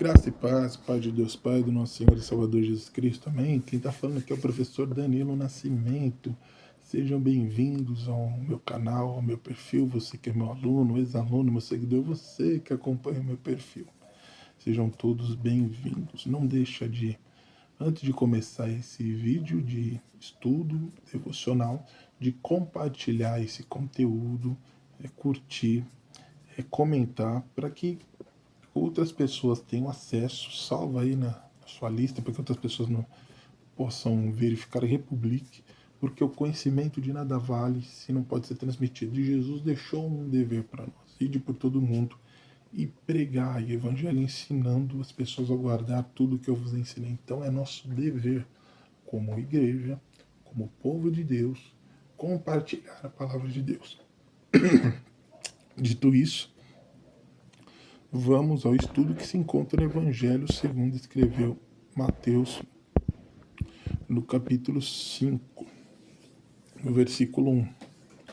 Graça e paz, Pai de Deus Pai, do nosso Senhor e Salvador Jesus Cristo, amém? Quem está falando aqui é o professor Danilo Nascimento. Sejam bem-vindos ao meu canal, ao meu perfil, você que é meu aluno, ex-aluno, meu seguidor, você que acompanha o meu perfil. Sejam todos bem-vindos. Não deixa de, antes de começar esse vídeo de estudo devocional, de compartilhar esse conteúdo, curtir, comentar, para que outras pessoas tenham acesso, salva aí na sua lista, para que outras pessoas não possam verificar e republique, porque o conhecimento de nada vale se não pode ser transmitido. E Jesus deixou um dever para nós, ide por todo mundo e pregar e evangelho ensinando as pessoas a guardar tudo que eu vos ensinei. Então é nosso dever, como igreja, como povo de Deus, compartilhar a palavra de Deus. Dito isso, vamos ao estudo que se encontra no Evangelho segundo escreveu Mateus, no capítulo 5, no versículo 1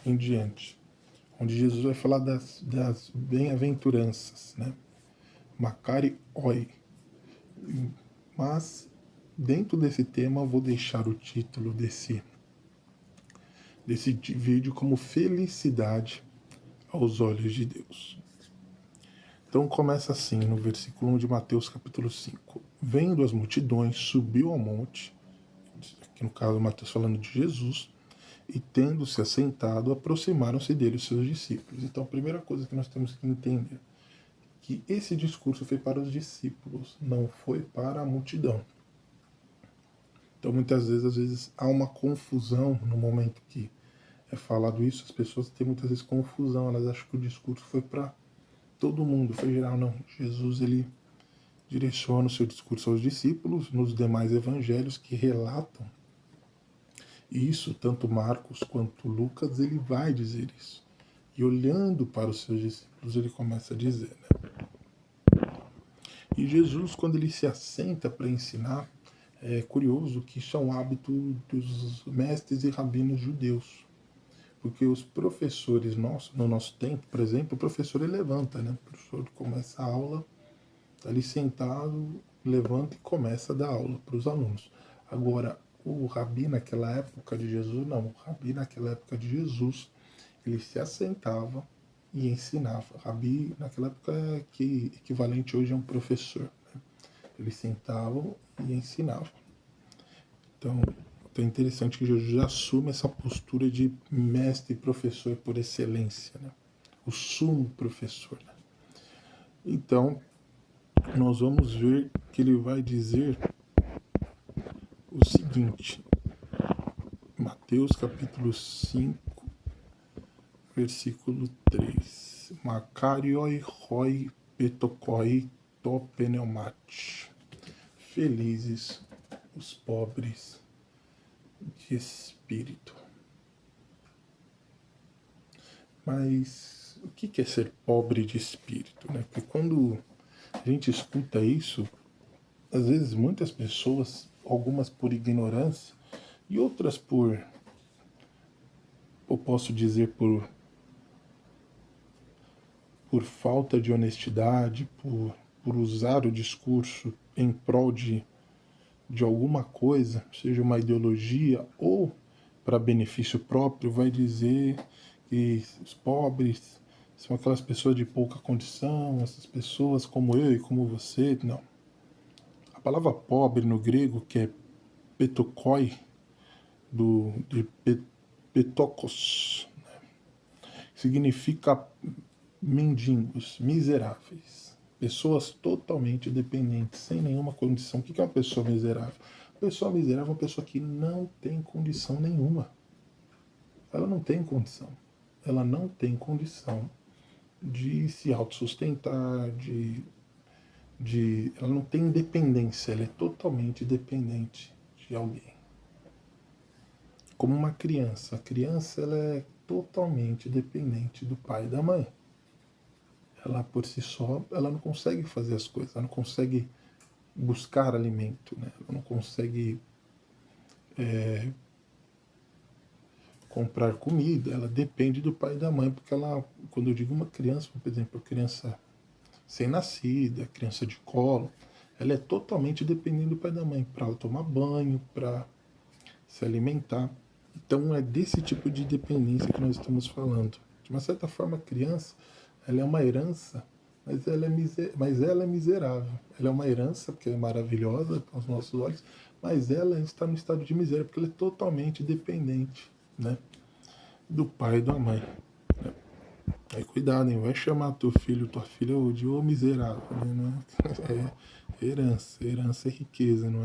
em diante, onde Jesus vai falar das bem-aventuranças, né? Macari oi. Mas, dentro desse tema, eu vou deixar o título desse vídeo como Felicidade aos Olhos de Deus. Então começa assim, no versículo 1 de Mateus capítulo 5. Vendo as multidões, subiu ao monte, aqui no caso Mateus falando de Jesus, e tendo-se assentado, aproximaram-se dele os seus discípulos. Então a primeira coisa que nós temos que entender, que esse discurso foi para os discípulos, não foi para a multidão. Então muitas vezes há uma confusão no momento que é falado isso, as pessoas têm muitas vezes confusão, elas acham que o discurso foi para todo mundo, foi geral. Não, Jesus ele direciona o seu discurso aos discípulos, nos demais evangelhos que relatam isso, tanto Marcos quanto Lucas, ele vai dizer isso. E olhando para os seus discípulos, ele começa a dizer, né? E Jesus, quando ele se assenta para ensinar, é curioso que isso é um hábito dos mestres e rabinos judeus. Porque os professores nossos, no nosso tempo, por exemplo, o professor ele levanta, né? O professor começa a aula, está ali sentado, levanta e começa a dar aula para os alunos. Agora, o rabi naquela época de Jesus, não. O rabi naquela época de Jesus, ele se assentava e ensinava. Rabi naquela época é que equivalente hoje a um professor, né? Eles sentavam e ensinavam. Então é interessante que Jesus assume essa postura de mestre e professor por excelência, né? O sumo professor, né? Então, nós vamos ver que ele vai dizer o seguinte, Mateus capítulo 5, versículo 3. Makarioi roi petokoi to pneumati. Felizes os pobres de espírito. Mas o que é ser pobre de espírito, né? Porque quando a gente escuta isso, às vezes muitas pessoas, algumas por ignorância e outras por, eu posso dizer, por falta de honestidade, por usar o discurso em prol de alguma coisa, seja uma ideologia ou para benefício próprio, vai dizer que os pobres são aquelas pessoas de pouca condição, essas pessoas como eu e como você. Não. A palavra pobre no grego, que é petokoi, de petokos, significa mendigos, miseráveis, pessoas totalmente dependentes, sem nenhuma condição. O que é uma pessoa miserável? Uma pessoa miserável é uma pessoa que não tem condição nenhuma. Ela não tem condição. Ela não tem condição de se autossustentar, ela não tem independência, ela é totalmente dependente de alguém. Como uma criança. A criança ela é totalmente dependente do pai e da mãe. Ela por si só, ela não consegue fazer as coisas, ela não consegue buscar alimento, né? Ela não consegue comprar comida, ela depende do pai e da mãe, porque ela, quando eu digo uma criança, por exemplo, criança recém-nascida, criança de colo, ela é totalmente dependente do pai e da mãe para ela tomar banho, para se alimentar. Então é desse tipo de dependência que nós estamos falando. De uma certa forma, a criança, ela é uma herança, mas ela é miserável. Ela é uma herança porque é maravilhosa aos nossos olhos, mas ela está no estado de miséria porque ela é totalmente dependente, né, do pai e da mãe. Aí cuidado, hein? Vai chamar teu filho, tua filha de ô miserável, né? É herança é riqueza, não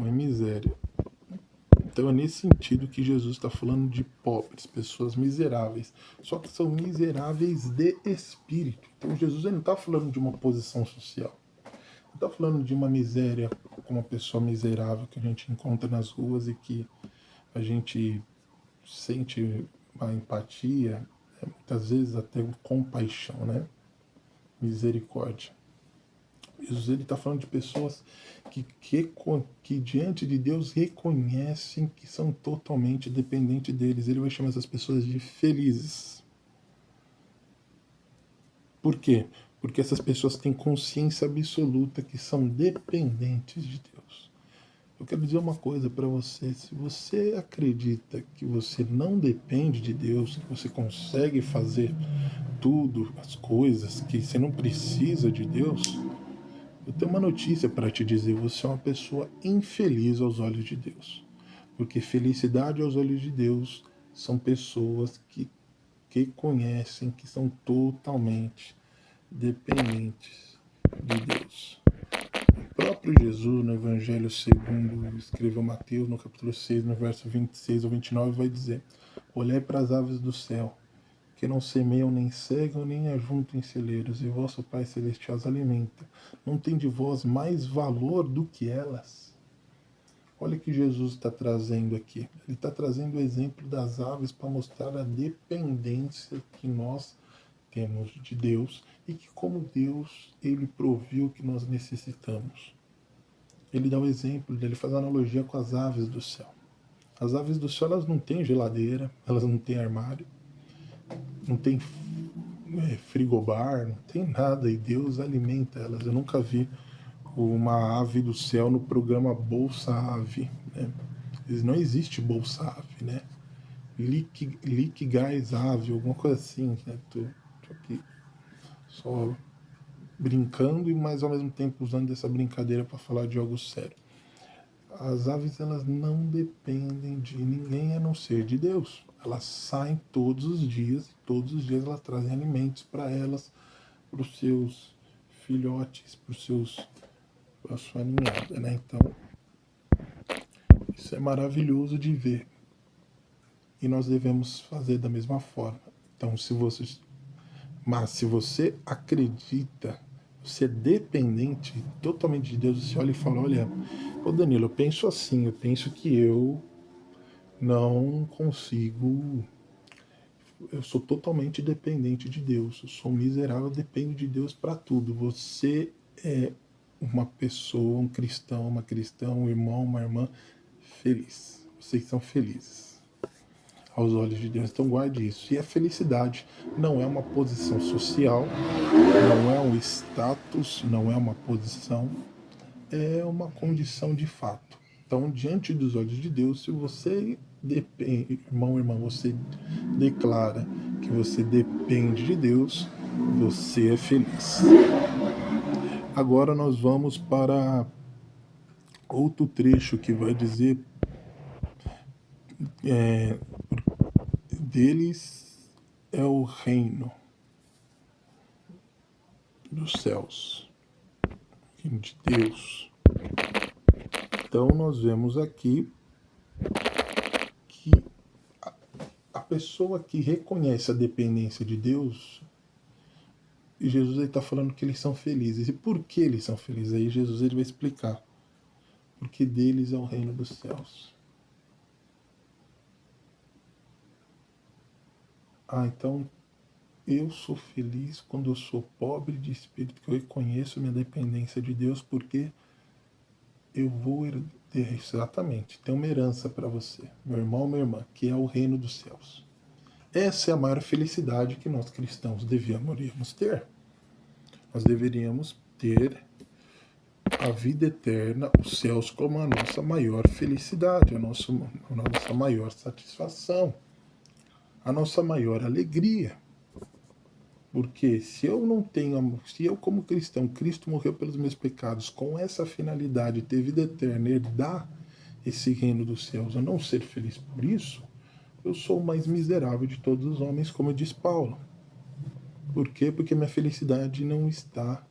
é miséria. Então é nesse sentido que Jesus está falando de pobres, pessoas miseráveis. Só que são miseráveis de espírito. Então Jesus ele não está falando de uma posição social. Não está falando de uma miséria como uma pessoa miserável que a gente encontra nas ruas e que a gente sente uma empatia, muitas vezes até compaixão, né? Misericórdia. Jesus ele está falando de pessoas que diante de Deus reconhecem que são totalmente dependentes deles. Ele vai chamar essas pessoas de felizes. Por quê? Porque essas pessoas têm consciência absoluta que são dependentes de Deus. Eu quero dizer uma coisa para você: se você acredita que você não depende de Deus, que você consegue fazer tudo, as coisas, que você não precisa de Deus, eu tenho uma notícia para te dizer: você é uma pessoa infeliz aos olhos de Deus. Porque felicidade aos olhos de Deus são pessoas que conhecem que são totalmente dependentes de Deus. O próprio Jesus, no Evangelho segundo escreveu Mateus, no capítulo 6, no verso 26 ou 29, vai dizer: olhai para as aves do céu, que não semeiam, nem cegam, nem ajuntam em celeiros, e vosso Pai Celestial as alimenta. Não tem de vós mais valor do que elas? Olha o que Jesus está trazendo aqui. Ele está trazendo o exemplo das aves para mostrar a dependência que nós temos de Deus e que como Deus, Ele proviu o que nós necessitamos. Ele dá o exemplo, ele faz a analogia com as aves do céu. As aves do céu, elas não têm geladeira, elas não têm armário, não tem frigobar, não tem nada, e Deus alimenta elas. Eu nunca vi uma ave do céu no programa Bolsa Ave, né? Não existe Bolsa Ave, né? Liquigás Ave, alguma coisa assim, né? Tô aqui só brincando e mas ao mesmo tempo usando essa brincadeira para falar de algo sério. As aves elas não dependem de ninguém a não ser de Deus. Elas saem todos os dias e todos os dias elas trazem alimentos para elas, para os seus filhotes, para a sua ninhada, né? Então isso é maravilhoso de ver e nós devemos fazer da mesma forma. Então se você acredita, você é dependente totalmente de Deus, você olha e fala: olha, ô Danilo, eu penso assim, eu penso que eu não consigo, eu sou totalmente dependente de Deus, eu sou miserável, eu dependo de Deus para tudo. Você é uma pessoa, um cristão, uma cristã, um irmão, uma irmã feliz. Vocês são felizes aos olhos de Deus, então guarde isso. E a felicidade não é uma posição social, não é um status, não é uma posição, é uma condição de fato. Então, diante dos olhos de Deus, se você depende, irmão, irmã, você declara que você depende de Deus, você é feliz. Agora nós vamos para outro trecho que vai dizer deles é o reino dos céus, reino de Deus. Então nós vemos aqui que a pessoa que reconhece a dependência de Deus, e Jesus está falando que eles são felizes. E por que eles são felizes? Aí Jesus ele vai explicar. Porque deles é o reino dos céus. Então eu sou feliz quando eu sou pobre de espírito, que eu reconheço minha dependência de Deus, porque eu vou ter exatamente, tem uma herança para você, meu irmão, minha irmã, que é o reino dos céus. Essa é a maior felicidade que nós cristãos devíamos ter. Nós deveríamos ter a vida eterna, os céus, como a nossa maior felicidade, a nossa maior satisfação, a nossa maior alegria. Porque se eu não tenho, se eu como cristão, Cristo morreu pelos meus pecados, com essa finalidade, ter vida eterna, herdar esse reino dos céus, a não ser feliz por isso, eu sou o mais miserável de todos os homens, como diz Paulo. Por quê? Porque minha felicidade não está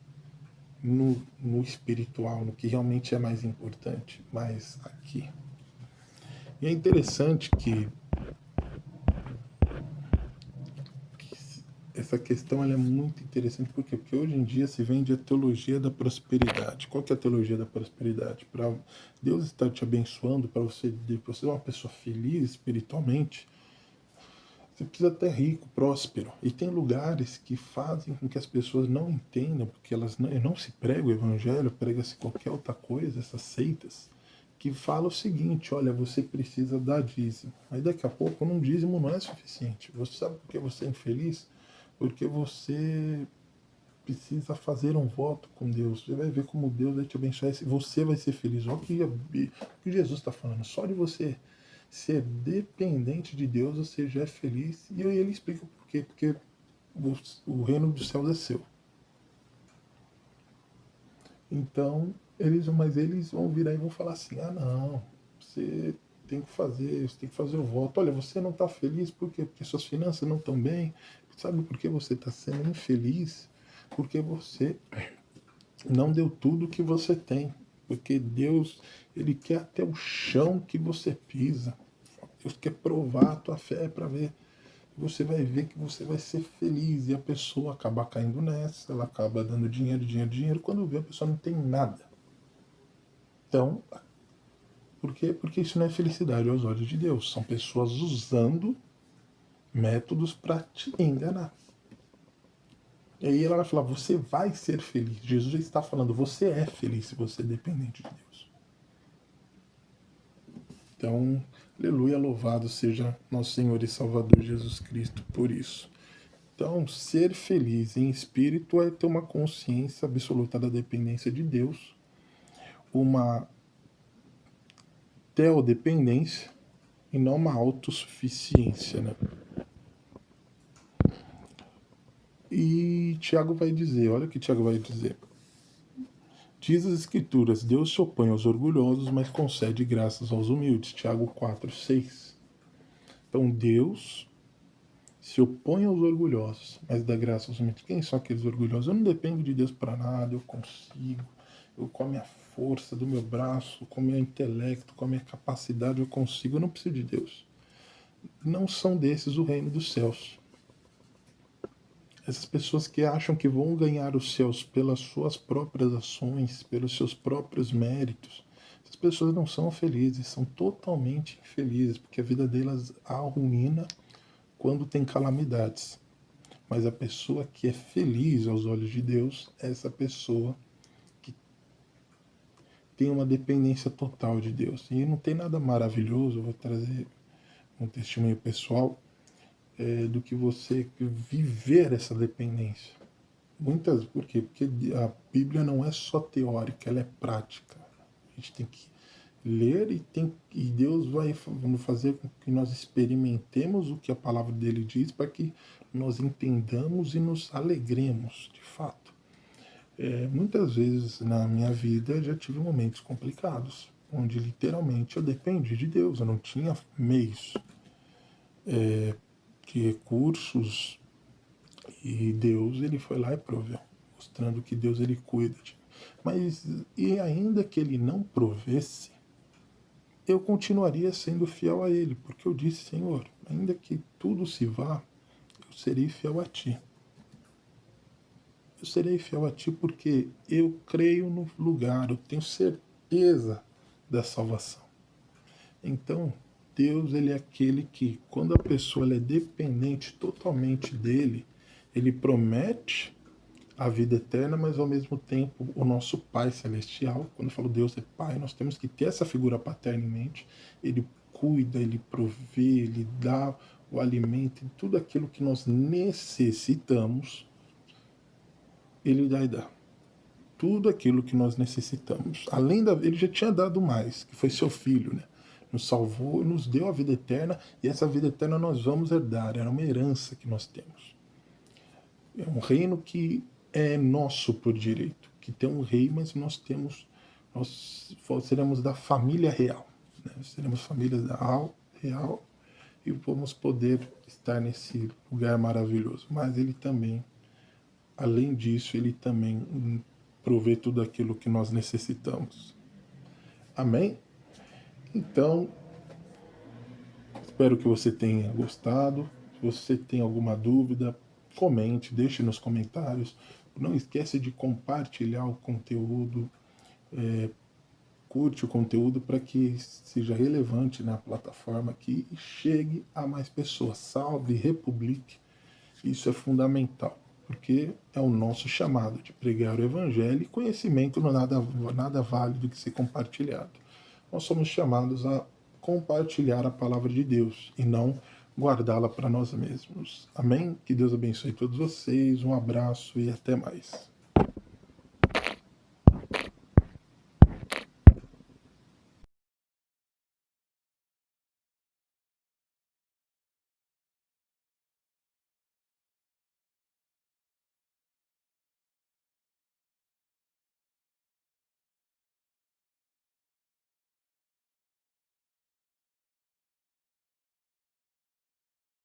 no espiritual, no que realmente é mais importante, mas aqui. E é interessante que essa questão ela é muito interessante. Por quê? Porque hoje em dia se vende a teologia da prosperidade. Qual que é a teologia da prosperidade? Para Deus estar te abençoando, para você ser uma pessoa feliz espiritualmente, você precisa ter rico, próspero. E tem lugares que fazem com que as pessoas não entendam, porque elas não se prega o evangelho, prega-se qualquer outra coisa, essas seitas, que fala o seguinte: olha, você precisa dar dízimo. Aí daqui a pouco um dízimo não é suficiente. Você sabe por que você é infeliz? Porque você precisa fazer um voto com Deus. Você vai ver como Deus vai te abençoar e você vai ser feliz. Olha o que Jesus está falando. Só de você ser dependente de Deus, você já é feliz. E aí ele explica por quê. Porque o reino dos céus é seu. Então, eles vão virar e vão falar assim: ah, não, você tem que fazer o voto. Olha, você não está feliz por quê? Porque suas finanças não estão bem. Sabe por que você está sendo infeliz? Porque você não deu tudo que você tem. Porque Deus, Ele quer até o chão que você pisa. Deus quer provar a tua fé para ver. Você vai ver que você vai ser feliz. E a pessoa acaba caindo nessa, ela acaba dando dinheiro, dinheiro, dinheiro. Quando vê, a pessoa não tem nada. Então, por quê? Porque isso não é felicidade aos olhos de Deus. São pessoas usando métodos para te enganar. E aí ela vai falar: você vai ser feliz. Jesus já está falando: você é feliz se você é dependente de Deus. Então, aleluia, louvado seja nosso Senhor e Salvador Jesus Cristo por isso. Então, ser feliz em espírito é ter uma consciência absoluta da dependência de Deus, uma teodependência e não uma autossuficiência, né? E Tiago vai dizer, olha o que Tiago vai dizer. Diz as Escrituras: Deus se opõe aos orgulhosos, mas concede graças aos humildes. Tiago 4:6. Então Deus se opõe aos orgulhosos, mas dá graça aos humildes. Quem são aqueles orgulhosos? Eu não dependo de Deus para nada, eu consigo. Eu, com a minha força do meu braço, com o meu intelecto, com a minha capacidade, eu consigo. Eu não preciso de Deus. Não são desses o reino dos céus. Essas pessoas que acham que vão ganhar os céus pelas suas próprias ações, pelos seus próprios méritos, essas pessoas não são felizes, são totalmente infelizes, porque a vida delas arruína quando tem calamidades. Mas a pessoa que é feliz aos olhos de Deus é essa pessoa que tem uma dependência total de Deus. E não tem nada maravilhoso, eu vou trazer um testemunho pessoal, do que você viver essa dependência. Por quê? Porque a Bíblia não é só teórica, ela é prática. A gente tem que ler e Deus vai fazer com que nós experimentemos o que a palavra dele diz para que nós entendamos e nos alegremos, de fato. Muitas vezes na minha vida eu já tive momentos complicados, onde literalmente eu dependi de Deus, eu não tinha meios de recursos e Deus ele foi lá e proveu, mostrando que Deus ele cuida de mim. Mas e ainda que ele não provesse, eu continuaria sendo fiel a ele, porque eu disse: Senhor, ainda que tudo se vá, eu serei fiel a ti. Eu serei fiel a ti porque eu creio no lugar, eu tenho certeza da salvação. Então, Deus ele é aquele que, quando a pessoa ela é dependente totalmente dele, ele promete a vida eterna, mas ao mesmo tempo o nosso Pai Celestial, quando eu falo Deus é Pai, nós temos que ter essa figura paterna em mente. Ele cuida, ele provê, ele dá o alimento e tudo aquilo que nós necessitamos Ele vai dar tudo aquilo que nós necessitamos. Além da, ele já tinha dado mais, que foi seu filho, né? Nos salvou, nos deu a vida eterna, e essa vida eterna nós vamos herdar. Era uma herança que nós temos. É um reino que é nosso por direito, que tem um rei, mas nós seremos da família real, né? Seremos famílias da real e vamos poder estar nesse lugar maravilhoso. Mas ele também, além disso, ele também provê tudo aquilo que nós necessitamos. Amém? Então, espero que você tenha gostado. Se você tem alguma dúvida, comente, deixe nos comentários. Não esquece de compartilhar o conteúdo, curte o conteúdo para que seja relevante na plataforma aqui e chegue a mais pessoas. Salve, republique. Isso é fundamental, porque é o nosso chamado de pregar o evangelho, e conhecimento não é nada válido que ser compartilhado. Nós somos chamados a compartilhar a palavra de Deus e não guardá-la para nós mesmos. Amém? Que Deus abençoe todos vocês, um abraço e até mais.